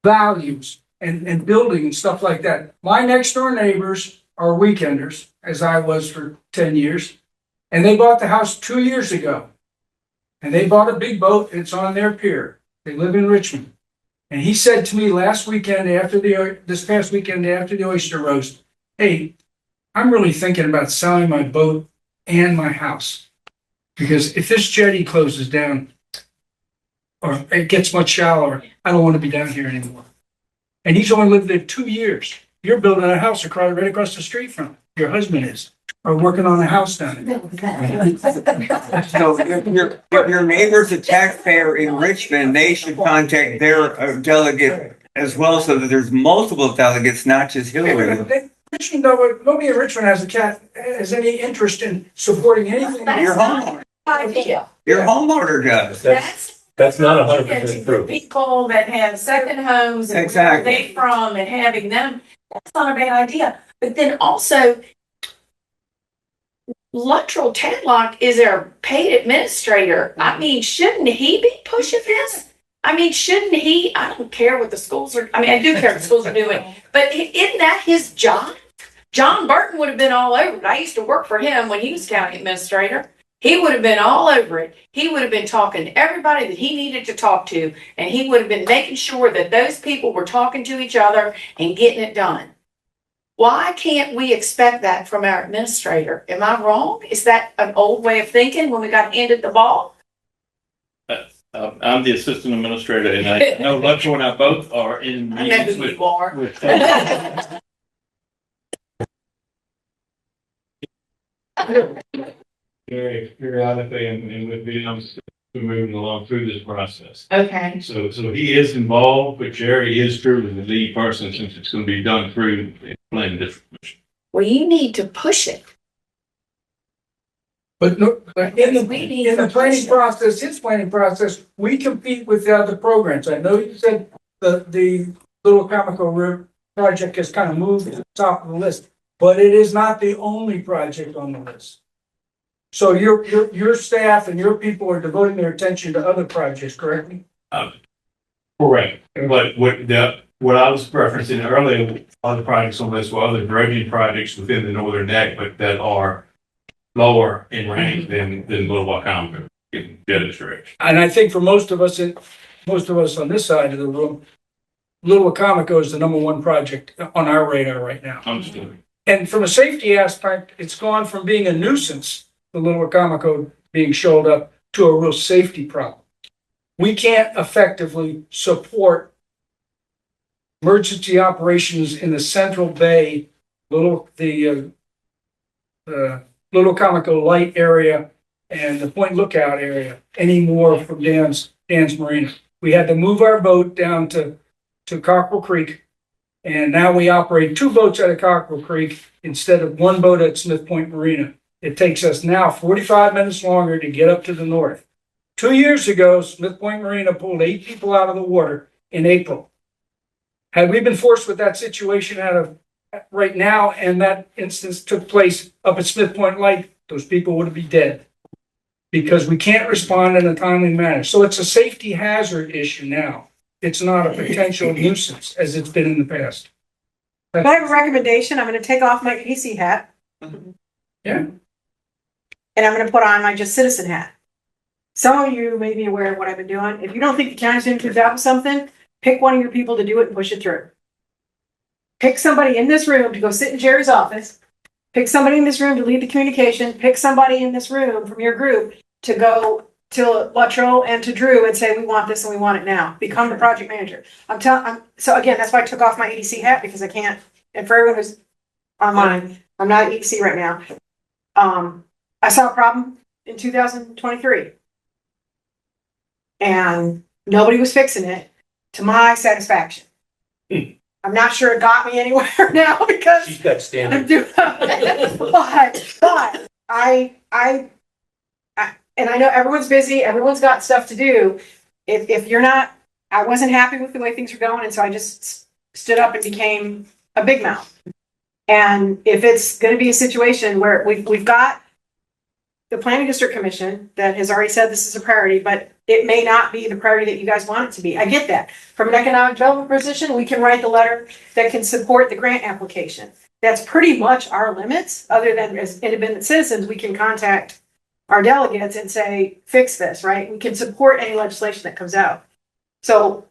values and building and stuff like that. My next door neighbors are weekenders, as I was for 10 years. And they bought the house 2 years ago. And they bought a big boat. It's on their pier. They live in Richmond. And he said to me this past weekend after the oyster roast, hey, I'm really thinking about selling my boat and my house. Because if this jetty closes down, or it gets much shallower, I don't want to be down here anymore. And he's only lived there 2 years. You're building a house right across the street from him. Your husband is, or working on a house down there. So if your neighbor's a taxpayer in Richmond, they should contact their delegate as well, so that there's multiple delegates, not just Hillary. Richmond, though, nobody in Richmond has any interest in supporting anything. Your homeowner, Idea. your homeowner does. That's not 100% For true. people that have second homes and where Exactly. they from and having them, that's not a bad idea. But then also, Luttrell Tadlock is our paid administrator. I mean, shouldn't he be pushing this? I mean, shouldn't he? I don't care what the schools are, I mean, I do care what the schools are doing, but isn't that his job? John Burton would have been all over it. I used to work for him when he was county administrator. He would have been all over it. He would have been talking to everybody that he needed to talk to, and he would have been making sure that those people were talking to each other and getting it done. Why can't we expect that from our administrator? Am I wrong? Is that an old way of thinking when we got handed the ball? I'm the assistant administrator, and I know Luttrell and I both are in I know meetings who with. you are. with very periodically, and with them moving along through this process. Okay. So he is involved, but Jerry is truly the lead person, since it's going to be done through the planning district. Well, you need to push it. But no, but in We need the to planning push it. process, his planning process, we compete with the other programs. I know you said the Little Comico River project has kind of moved to the top of the list, but it is not the only project on the list. So your staff and your people are devoting their attention to other projects, correctly? Correct. But what I was referencing earlier, other projects on this were other dredging projects within the Northern Neck, but that are lower in range than Little Wacom in that district. And I think for most of us on this side of the room, Little Comico is the number one project on our radar right now. Understood. And from a safety aspect, it's gone from being a nuisance, the Little Comico being shouled up, to a real safety problem. We can't effectively support emergency operations in the Central Bay, Little Comico Light area and the Point Lookout area anymore from Dan's Marina. We had to move our boat down to Cockrell Creek, and now we operate 2 boats out of Cockrell Creek instead of 1 boat at Smith Point Marina. It takes us now 45 minutes longer to get up to the north. 2 years ago, Smith Point Marina pulled 8 people out of the water in April. Had we been forced with that situation out of right now, and that instance took place up at Smith Point Light, those people would be dead because we can't respond in a timely manner. So it's a safety hazard issue now. It's not a potential nuisance as it's been in the past. If I have a recommendation, I'm gonna take off my PC hat. Yeah. And I'm gonna put on my just citizen hat. Some of you may be aware of what I've been doing. If you don't think the county's doing a good job with something, pick one of your people to do it and push it through. Pick somebody in this room to go sit in Jerry's office. Pick somebody in this room to lead the communication. Pick somebody in this room from your group to go to Luttrell and to Drew and say, we want this and we want it now. Become the project manager. So again, that's why I took off my EDC hat, because I can't, and for everyone who's online, I'm not at EDC right now. I saw a problem in 2023. And nobody was fixing it to my satisfaction. I'm not sure it got me anywhere now because She's got I'm standards. doing, but and I know everyone's busy, everyone's got stuff to do. If you're not, I wasn't happy with the way things were going, and so I just stood up and became a big mouth. And if it's going to be a situation where we've got the planning district commission that has already said this is a priority, but it may not be the priority that you guys want it to be. I get that. From an economic development position, we can write the letter that can support the grant application. That's pretty much our limits, other than as independent citizens, we can contact our delegates and say, fix this, right? We can support any legislation that comes out. So,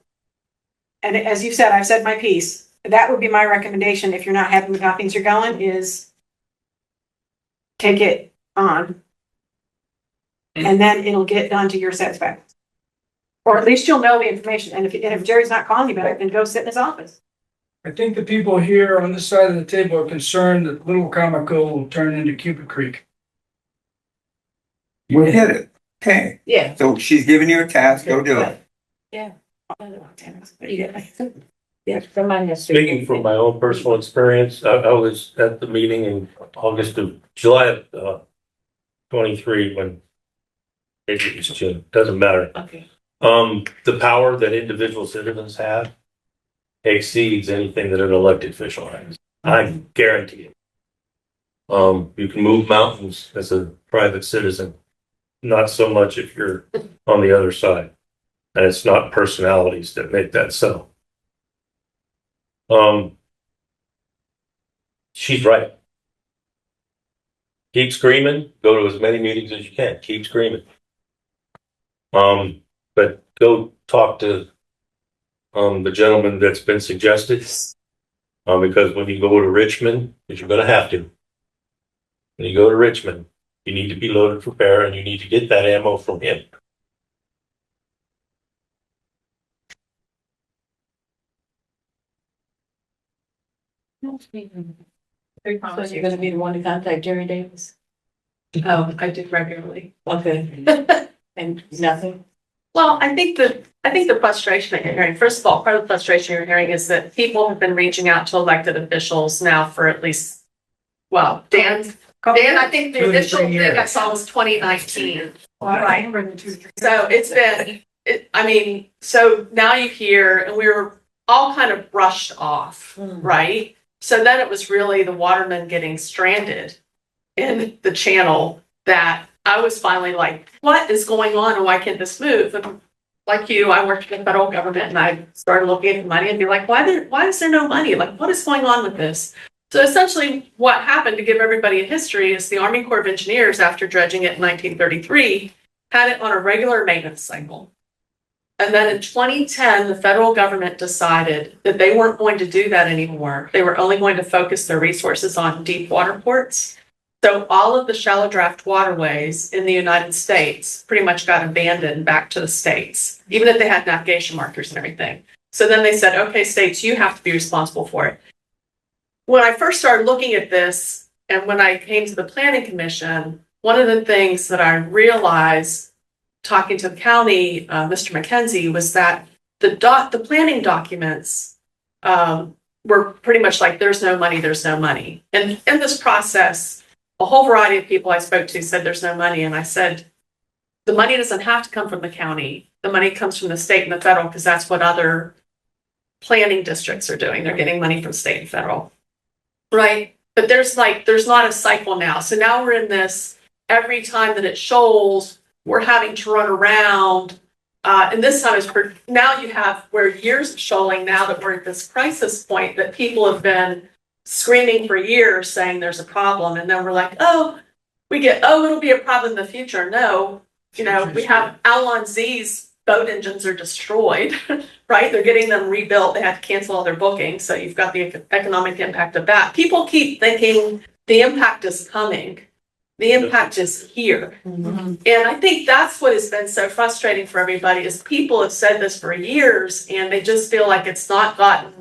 and as you said, I've said my piece. That would be my recommendation if you're not happy with how things are going, is take it on. And then it'll get done to your satisfaction. Or at least you'll know the information. And if Jerry's not calling you back, then go sit in his office. I think the people here on this side of the table are concerned that Little Comico will turn into Cupid Creek. We hit it. Okay, Yeah. so she's giving you a task, go do it. Yeah. Yeah, somebody has to. Speaking from my own personal experience, I was at the meeting in July of 23 when it was June, doesn't matter. Okay. The power that individual citizens have exceeds anything that an elected official has. I guarantee it. You can move mountains as a private citizen, not so much if you're on the other side. And it's not personalities that make that so. She's right. Keep screaming, go to as many meetings as you can, keep screaming. But go talk to the gentleman that's been suggested. Because when you go to Richmond, which you're gonna have to, when you go to Richmond, you need to be loaded for bear and you need to get that ammo from him. So you're gonna be the one to contact Jerry Davis? I do regularly. Okay. And nothing? Well, I think the frustration that you're hearing, first of all, part of the frustration you're hearing is that people have been reaching out to elected officials now for at least, well, Dan, I think the 2 to 3 initial thing I years. saw was 2019. Right. So it's been, so now you hear, and we were all kind of brushed off, right? So then it was really the watermen getting stranded in the channel that I was finally like, what is going on and why can't this move? And like you, I worked in the federal government and I started looking at the money and be like, why is there no money? Like, what is going on with this? So essentially what happened, to give everybody a history, is the Army Corps of Engineers, after dredging it in 1933, had it on a regular maintenance cycle. And then in 2010, the federal government decided that they weren't going to do that anymore. They were only going to focus their resources on deep water ports. So all of the shallow draft waterways in the United States pretty much got abandoned back to the states, even if they had navigation markers and everything. So then they said, okay, states, you have to be responsible for it. When I first started looking at this, and when I came to the Planning Commission, one of the things that I realized talking to the county, Mr. McKenzie, was that the planning documents were pretty much like, there's no money, there's no money. And in this process, a whole variety of people I spoke to said there's no money. And I said, the money doesn't have to come from the county. The money comes from the state and the federal, because that's what other planning districts are doing. They're getting money from state and federal. Right? But there's not a cycle now. So now we're in this, every time that it shoals, we're having to run around. And this time is now you have where years of shoaling, now that we're at this crisis point that people have been screaming for years saying there's a problem. And then we're like, it'll be a problem in the future. No, we have Alon Z's boat engines are destroyed, right? They're getting them rebuilt. They have to cancel all their bookings. So you've got the economic impact of that. People keep thinking the impact is coming. The impact is here. And I think that's what has been so frustrating for everybody is people have said this for years and they just feel like it's not gotten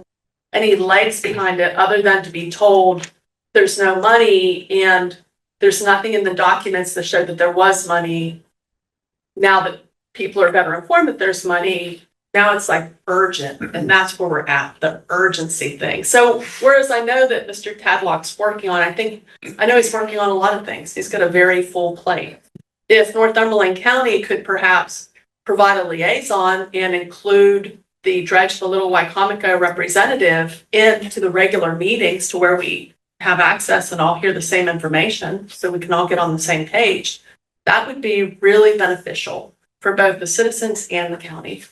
any legs behind it other than to be told there's no money and there's nothing in the documents that show that there was money. Now that people are better informed that there's money, now it's like urgent, and that's where we're at, the urgency thing. So whereas I know that Mr. Tadlock's working on, I know he's working on a lot of things. He's got a very full plate. If Northumberland County could perhaps provide a liaison and include the Dredge the Little Wycomico representative into the regular meetings to where we have access and all hear the same information so we can all get on the same page, that would be really beneficial for both the citizens and the county.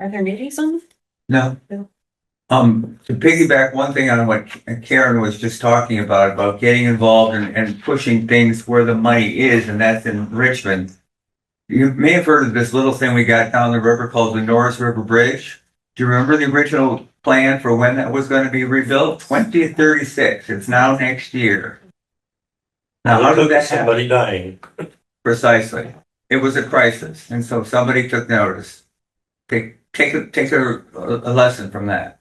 Are there meetings on? No. No. To piggyback one thing on what Karen was just talking about getting involved and pushing things where the money is, and that's in Richmond. You may have heard of this little thing we got down the river called the Norris River Bridge. Do you remember the original plan for when that was going to be rebuilt? 2036. It's now next year. Now, how did that happen? Somebody dying. Precisely. It was a crisis, and so somebody took notice. Take a lesson from that.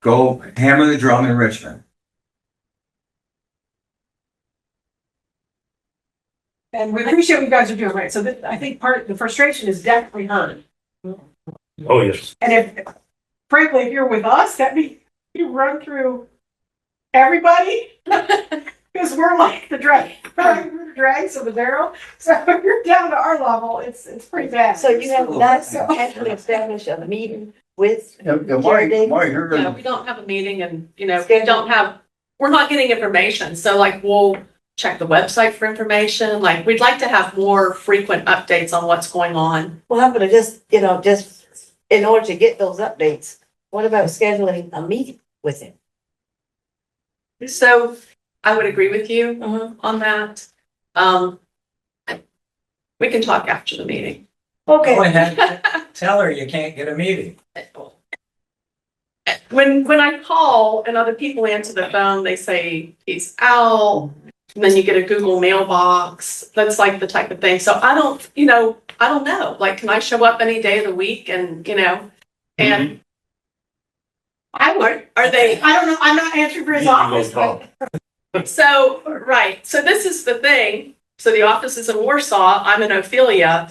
Go hammer the drum in Richmond. And we appreciate what you guys are doing, right? So I think the frustration is definitely heard. Oh, yes. And if, frankly, if you're with us, that means you run through everybody. Because we're like the dregs of the barrel. So if you're down to our level, it's pretty bad. So you have not actually established a meeting with Jerry Davis? Yeah, we don't have a meeting and, we we're not getting information. So like, we'll check the website for information. Like, we'd like to have more frequent updates on what's going on. Well, I'm gonna just in order to get those updates, what about scheduling a meeting with him? So I would agree with you on that. We can talk after the meeting. Go Okay. ahead, tell her you can't get a meeting. When I call and other people answer the phone, they say he's out. And then you get a Google mailbox. That's like the type of thing. So I don't know. Like, can I show up any day of the week and, and I would. are they? I don't know. I'm not answering for his You can office. go but- So, right. So this is the thing. So the office is in Warsaw. I'm in Ophelia.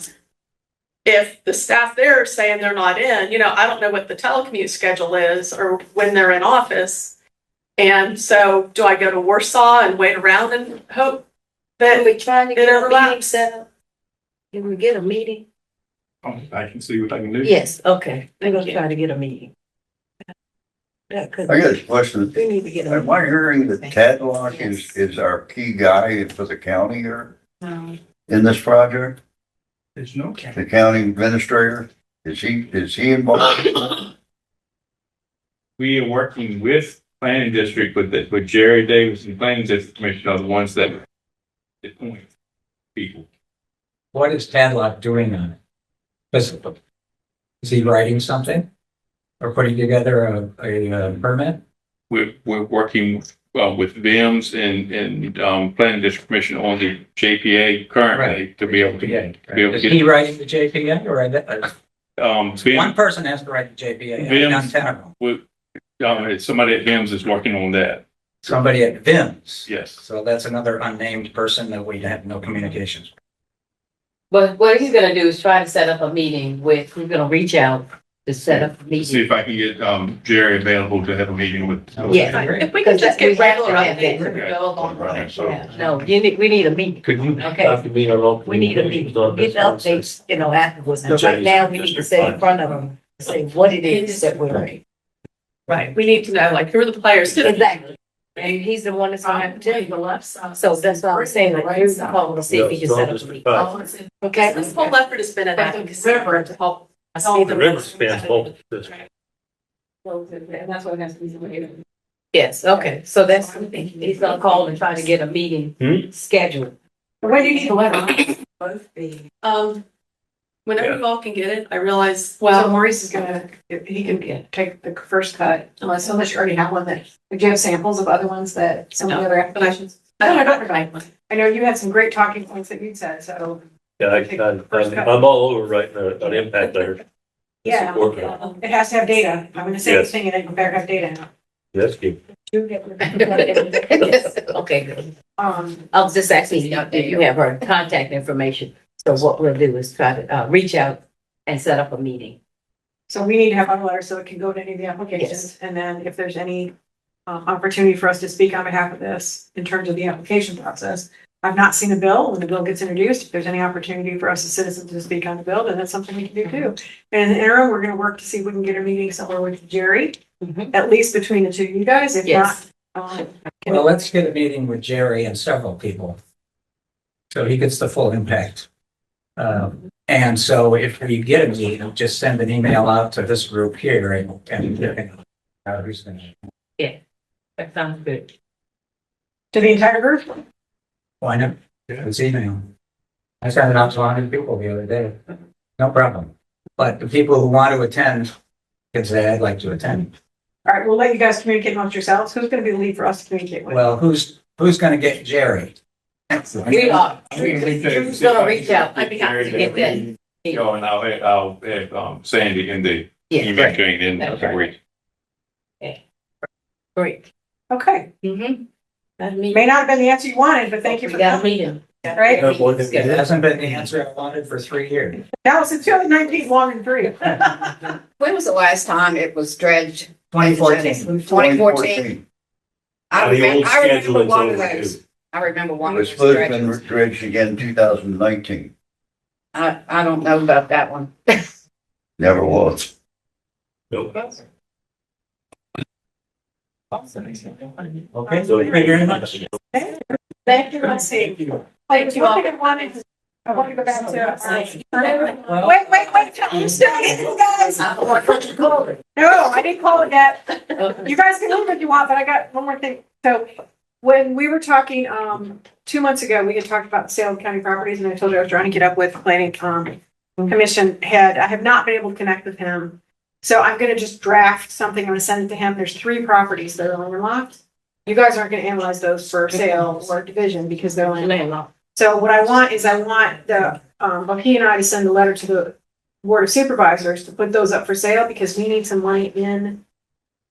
If the staff there are saying they're not in, I don't know what the telecommute schedule is or when they're in office. And so do I go to Warsaw and wait around and hope Are that we trying to it get a meeting overlaps? set up? Can we get a meeting? I can see what I can do. Yes, okay. We're gonna Thank you. try to get a meeting. Yeah, 'cause I got a question. we need to get a Am I meeting. hearing that Tadlock is our key guy for the county here in this project? There's no county. The county administrator? Is he involved? We are working with planning district with Jerry Davis and planning district commission are the ones that appoint people. What is Tadlock doing on it? Is he writing something? Or putting together a permit? We're working with VIMS and planning district commission on the JPA currently to be able to Is he writing the JPA or one VIMS, person has to write the JPA? I've Vim's- done 10 of them. somebody at VIMS is working on that. Somebody at VIMS. Yes. So that's another unnamed person that we have no communications. But what he's gonna do is try to set up a meeting we're gonna reach out to set up a See meeting. if I can get Jerry available to have a meeting with. Yeah. If we could just get regular have updates. that. and go along with it. Yeah, no, we need a meeting. Could you Okay. talk to me on all? We need a meeting. Get the updates, afterwards. And Okay. right now, we need to say in front of them, say what it is that we're doing. Right. We need to know, like, who are the players? Exactly. And he's the one that's gonna have to tell you. The left side. So that's what I'm saying, like, you call to see if he can set up a meeting. Okay? This whole effort has been an advocacy effort to help us be the The river most. spans both. And that's what has to be later. Yes, okay. So that's, he's gonna call and try to get a meeting scheduled. When do you need the letter? Both the. Whenever you all can get it, I realize, So well, Maurice is gonna, he can take the first cut, unless you already have one that, do you have samples of other ones that, some of the other but I applications? I No, don't no, know. no, no. I know you had some great talking points that you'd said, so, Yeah, I'm all over writing an impact letter. yeah. Support that. It has to have data. I'm gonna say Yes. the thing and it better have data in it. That's good. Okay, good. Um, I was just asking, do you have her contact information? So what we'll do is try to, reach out and set up a meeting. so we need to have our letter so it can go to any of the applications. And then if there's any opportunity for us to speak on behalf of this in terms of the application process. I've not seen a bill. When the bill gets introduced, if there's any opportunity for us as citizens to speak on the bill, then that's something we can do too. And in the interim, we're gonna work to see if we can get a meeting somewhere with Jerry, at least between the two of you guys, if not. Yes. Well, let's get a meeting with Jerry and several people. So he gets the full impact. And so if we get a meeting, just send an email out to this group here and who's gonna. That sounds good. To the entire group? Why not? It's email. I sent it out to 100 people the other day. No problem. But the people who want to attend can say, I'd like to attend. All right, we'll let you guys communicate amongst yourselves. Who's gonna be the lead for us to communicate with? Well, who's gonna get Jerry? We are. Who's gonna reach out? I'd be happy to get that. Joe, and I'll have, Sandy in the Yeah, email chain in the week. great. Okay, Mm-hmm. That meeting. may not have been the answer you wanted, but thank you for We got a coming, meeting. right? It hasn't been the answer I wanted for 3 years. That was in 2019, 1 and 3. When was the last time it was dredged? 2014. 2014. I The old remember, I remember scheduling's one of over, those. too. I remember It one of was those supposed to be dredges. dredged again 2019. I don't know about that one. Never was. Nope. Okay, so thank you very much. Thank you, let's see. Like, one thing I wanted to go back to. Wait, I'm still in, guys. No, I didn't call it yet. You guys can leave if you want, but I got one more thing. So when we were talking, 2 months ago, we had talked about the sale of county properties and I told you I was trying to get up with planning, commission head. I have not been able to connect with him. So I'm gonna just draft something. I'm gonna send it to him. There's 3 properties that are landlocked. You guys aren't gonna analyze those for sale or division because they're landlocked. So what I want is I want the, he and I to send a letter to the Board of Supervisors to put those up for sale because we need some money in.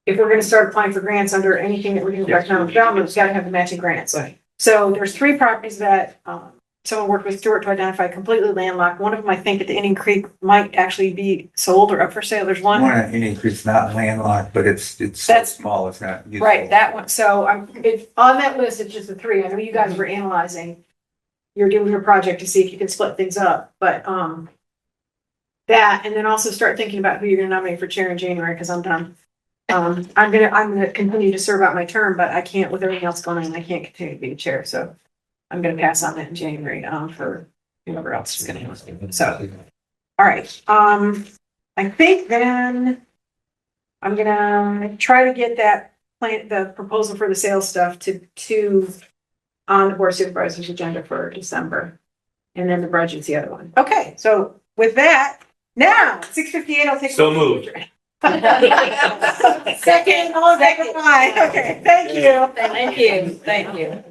If we're gonna start applying for grants under anything that we're doing for economic development, we've gotta have the matching grants. Right. So there's 3 properties that, someone worked with Stuart to identify completely landlocked. One of them, I think, at the Indian Creek might actually be sold or up for sale. There's one. One at Indian Creek's not landlocked, but it's so That's- small, it's not useful. Right, that one. So it's on that list, it's just the 3. I know you guys were analyzing. You're doing your project to see if you can split things up, but, that, and then also start thinking about who you're gonna nominate for chair in January, because I'm done. I'm gonna continue to serve out my term, but I can't, with everything else going on, I can't continue to be the chair, so I'm gonna pass on that in January, for whoever else is gonna handle it. So, all right, I think then I'm gonna try to get that plan, the proposal for the sales stuff to on the board of supervisors agenda for December. And then the budget's the other one. Okay, so with that, now, 6:58, I'll take. So moved. Second, all in favor, aye. Okay, thank you. Thank you, thank you.